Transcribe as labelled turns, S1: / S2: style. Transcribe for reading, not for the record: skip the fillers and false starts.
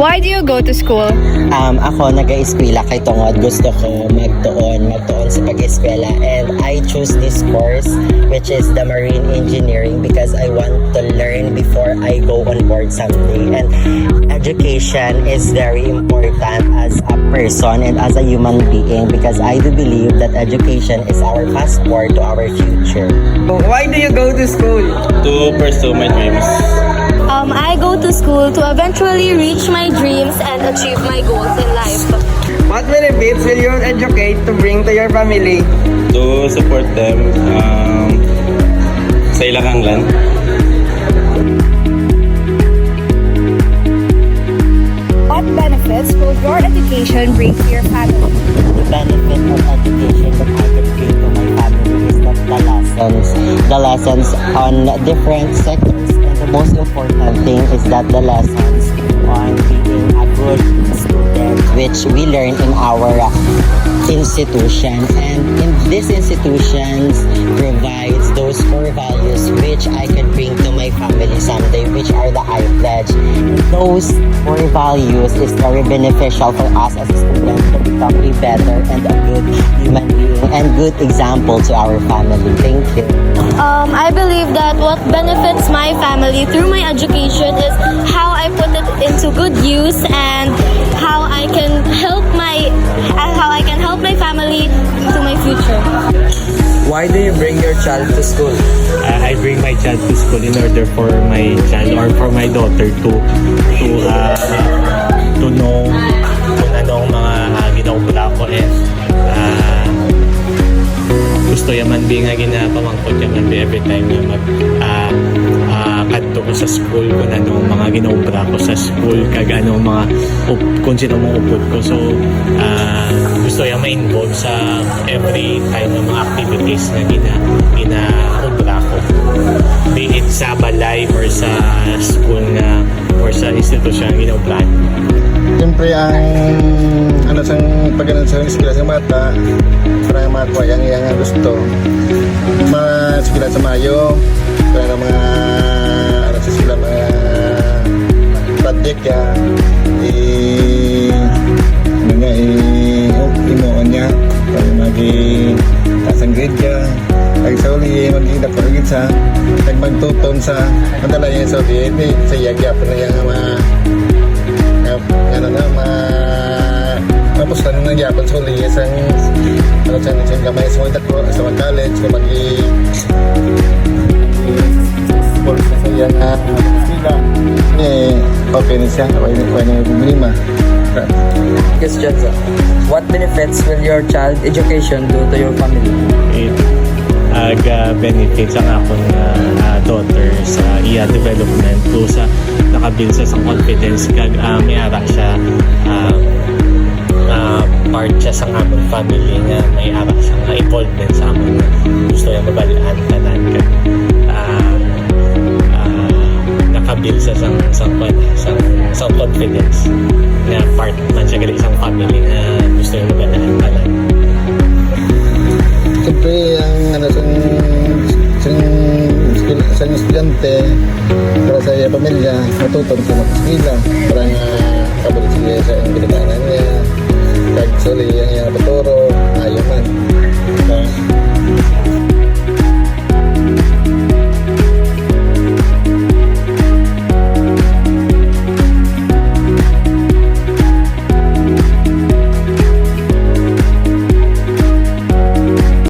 S1: Why do you go to school?
S2: Ako nag-eskwela kay tungod gusto ko magtuon sa pag-eskwela, and I choose this course which is the marine engineering because I want to learn before I go on board someday. And education is very important as a person and as a human being because I do believe that education is our passport to our future.
S3: Why do you go to school?
S4: To pursue my dreams.
S5: I go to school to eventually reach my dreams and achieve my goals in life.
S3: What benefits will you educate to bring to your family?
S4: To support them sa ilang hanglan.
S1: What benefits will your education bring to your family?
S2: The benefit of education that I can bring to my family is that the lessons on different sectors, and the most important thing is that the lessons on being a good student which we learn in our institution, and in these institutions provides those core values which I can bring to my family someday, which are the I pledge. Those core values is very beneficial for us as a student to become a better and a good human being and good example to our family. Thank you.
S5: I believe that what benefits my family through my education is how I put it into good use and how I can help my family to my future.
S3: Why do you bring your child to school?
S6: I bring my child to school in order for my child or for my daughter to know kung anong mga ginagawa ko, and gusto yaman bi nga ginapamangkot yaman bi every time na kadto ko sa school kung anong mga ginobra ko sa school, kag anong mga kung sino mong upod ko. So gusto yung ma-involve sa every time ng mga activities na ginaobra ko, be it sa balay or sa school na or sa institusyon ginobra.
S7: Siyempre ang pagganang sa eskwela sa mata para makuha yang gusto ma-eskwela sa Mayo para mga sa eskwela mga project ya imuon niya para kasang grade ka ay sa uli magiging sa magtuton sa madala niya sa uli sa iyagya pa na yung tapos tanong na gyapon sa uli isang gamay sa mga college kung course na sa iyang sila okay na siya kaya na problema.
S3: Question, sir. What benefits will your child education do to your family?
S6: It benefits ang akong daughter sa iya development to sa nakabuild sa confidence kag may ara siya part siya sa among family nga may ara siya nga involvement sa among gusto niya mabalaan tanan kag nakabuild sa sang confidence nga part man siya gali isang family nga gusto niya mabalaan tanan.
S7: Siyempre ang sa estudyante para sa iya pamilya matutong sa mag-eskwela para nga kabulit siya sa pinagdaanan niya kag suli ang iya paturo